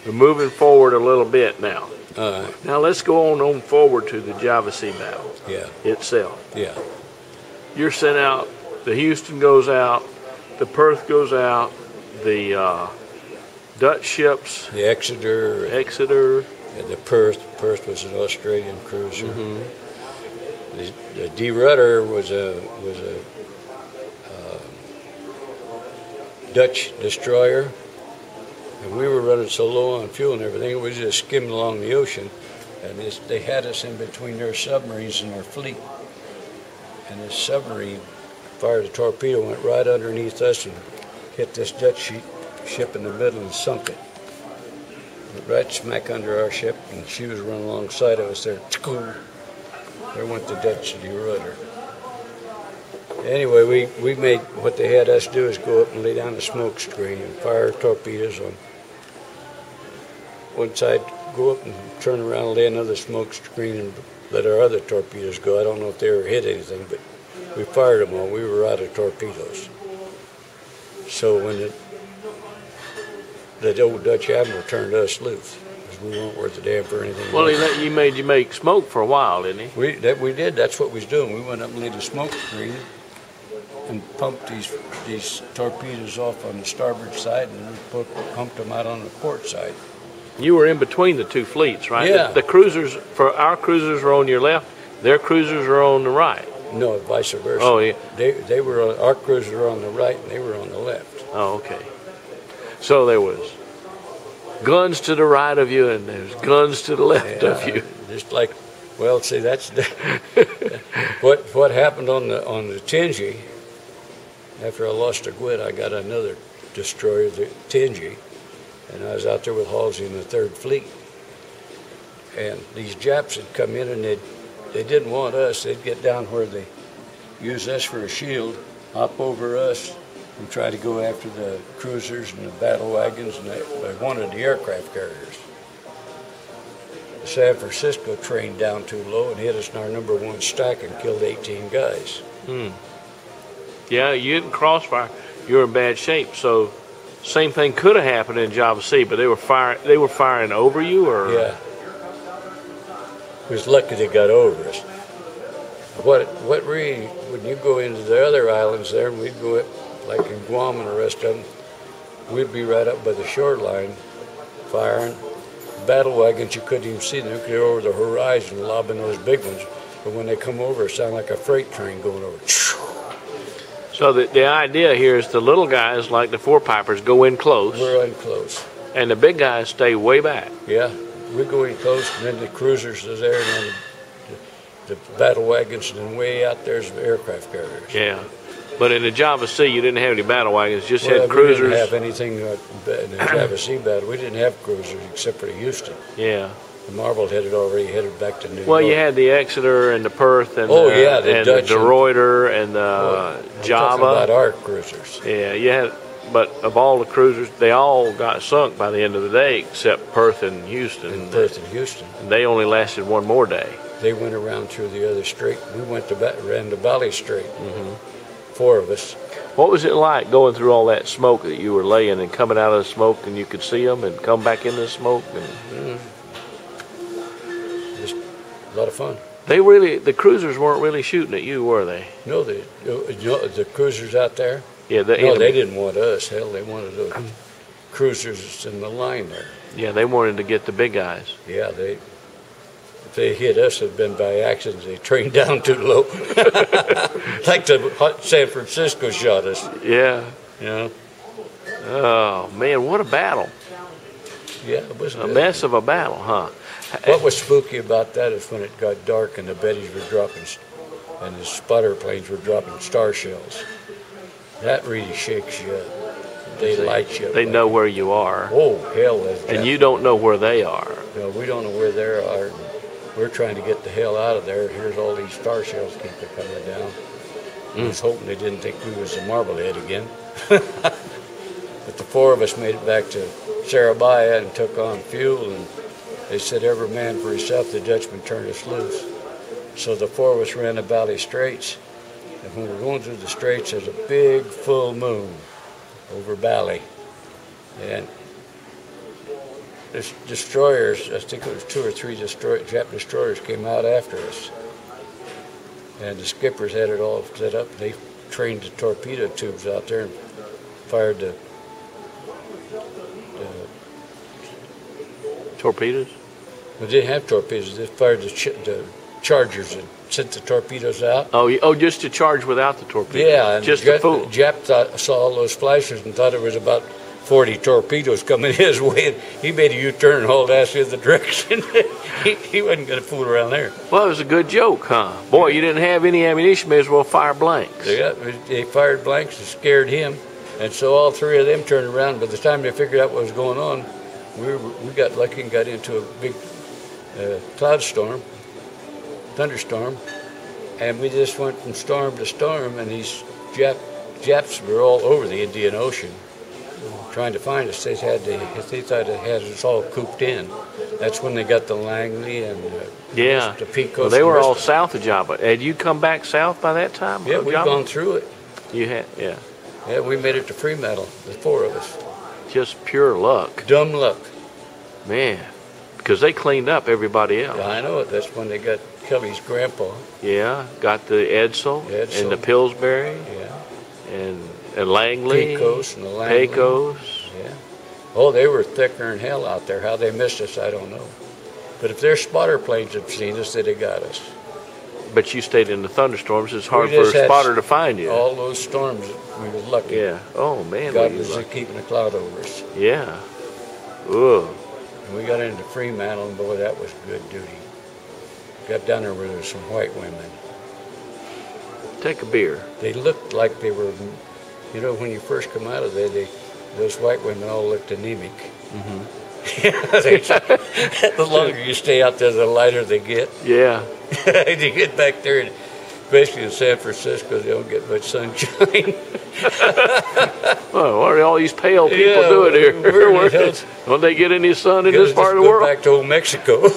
We're moving forward a little bit now. All right. Now let's go on forward to the WWII battle itself. Yeah. You're sent out. The Houston goes out. The Perth goes out. The Dutch ships. The Exeter. And the Perth. Perth was an Australian cruiser. The D. Rudder was a Dutch destroyer, and we were running so low on fuel and everything, we just skimmed along the ocean, and they had us in between their submarines and our fleet. And this submarine fired a torpedo, went right underneath us and hit this Dutch ship in the middle and sunk it. Went right smack under our ship, and she was running alongside of us there. There went the Dutch D. Rudder. Anyway, we made what they had us do is go up and lay down the smoke screen and fire torpedoes on one side, go up and turn around and lay another smoke screen and let our other torpedoes go. I don't know if they ever hit anything, but we fired them all. We were out of torpedoes. So when the old Dutch admiral turned us loose, because we weren't worth a damn for anything. Well, he made you make smoke for a while, didn't he? We did. That's what we was doing. We went up and laid a smoke screen and pumped these torpedoes off on the starboard side, and we pumped them out on the port side. You were in between the two fleets, right? Yeah. The cruisers, for our cruisers, were on your left. Their cruisers are on the right. No, vice versa. Oh, yeah. They were our cruisers were on the right, and they were on the left. Oh, okay. So there was guns to the right of you, and there's guns to the left of you. Just like, well, see, that's what happened on the Tengi. After I lost the Gwit, I got another destroyer, the Tengi, and I was out there with Halsey in the 3rd Fleet. And these Japs had come in, and they didn't want us. They'd get down where they use us for a shield, hop over us, and try to go after the cruisers and the battle wagons, and they wanted the aircraft carriers. The San Francisco trained down too low and hit us in our #1 stack and killed 18 guys. Yeah, you didn't crossfire. You were in bad shape. So, same thing could have happened in WWII, but they were firing over you, or yeah. It was lucky they got over us. What really, when you go into the other islands there, and we'd go up, like in Guam and the rest of them, we'd be right up by the shoreline firing. Battle wagons, you couldn't even see them. You could go over the horizon lobbing those big ones. But when they come over, it sounded like a freight train going over. So the idea here is the little guys, like the four-pipers, go in close. We're in close. And the big guys stay way back. Yeah, we go in close, and then the cruisers are there, and then the battle wagons, and then way out there's the aircraft carriers. Yeah. But in the WWII, you didn't have any battle wagons, just had cruisers. We didn't have anything in the WWII battle. We didn't have cruisers except for the Houston. Yeah. The Marble had headed back to New York. Well, you had the Exeter and the Perth and the Dutch the De Ruyter and the Java. Talking about our cruisers. Yeah, you had, but of all the cruisers, they all got sunk by the end of the day except Perth and Houston. And Perth and Houston. And they only lasted one more day. They went around through the other strait. We ran the Valley Strait. 4 of us. What was it like going through all that smoke that you were laying and coming out of the smoke, and you could see them and come back into the smoke? And just a lot of fun. The cruisers weren't really shooting at you, were they? No, the cruisers out there. Yeah, they didn't want us. Hell, they wanted the cruisers in the line there. Yeah, they wanted to get the big guys. Yeah, if they hit us, it'd been by accident. They trained down too low, like the San Francisco shot us. Yeah. Yeah. Oh man, what a battle! Yeah, it was a mess of a battle, huh? What was spooky about that is when it got dark and the Bettys were dropping, and the spotter planes were dropping star shells. That really shakes you up. They light you up. They know where you are. Oh, hell. And you don't know where they are. No, we don't know where they are. We're trying to get the hell out of there. Here's all these star shells keep coming down. I was hoping they didn't think we was a Marblehead again. But the 4 of us made it back to Sarabaya and took on fuel, and they said every man for himself. The Dutchman turned us loose. So the 4 of us ran the Valley Straits, and when we're going through the straits, there's a big full moon over Valley, and destroyers, I think it was 2 or 3 Jap destroyers came out after us. And the skippers had it all set up. They trained the torpedo tubes out there and fired the torpedoes? They didn't have torpedoes. They fired the chargers and sent the torpedoes out. Oh, just to charge without the torpedoes? Yeah, and just the to fool. Jap saw all those flashes and thought it was about 40 torpedoes coming his way, and he made a U-turn and hauled ass in the direction. he wasn't going to fool around there. Well, it was a good joke, huh? Boy, you didn't have any ammunition, may as well fire blanks. Yeah, they fired blanks and scared him, and so all 3 of them turned around. By the time they figured out what was going on, we got lucky and got into a big thunderstorm, and we just went from storm to storm, and these Japs were all over the Indian Ocean trying to find us. They thought they had us all cooped in. That's when they got the Langley and the Pecos. Well, they were all south of Java. Had you come back south by that time? Yeah, we'd gone through it. You had, yeah. Yeah, we made it to Fremantle, the 4 of us. Just pure luck. Dumb luck. Man, because they cleaned up everybody else. Yeah, I know it. That's when they got Kelly's grandpa. Yeah, got the Edsel and the Pillsbury. Yeah. And Langley. Pecos and the Langley. Pecos. Yeah. Oh, they were thicker than hell out there. How they missed us, I don't know. But if their spotter planes had seen us, they'd have got us. But you stayed in the thunderstorms. It's hard for a spotter to find you. All those storms, we were lucky. Yeah. Oh, man. God was keeping a cloud over us. Yeah. Ugh. And we got into Fremantle, and boy, that was good duty. Got down there where there were some white women. Take a beer. They looked like they were, you know, when you first come out of there, those white women all looked anemic. Mm-hmm. The longer you stay out there, the lighter they get. Yeah. You get back there, and especially in San Francisco, they don't get much sunshine. Well, what are all these pale people doing here? Don't they get any sun in this part of the world? Go back to old Mexico.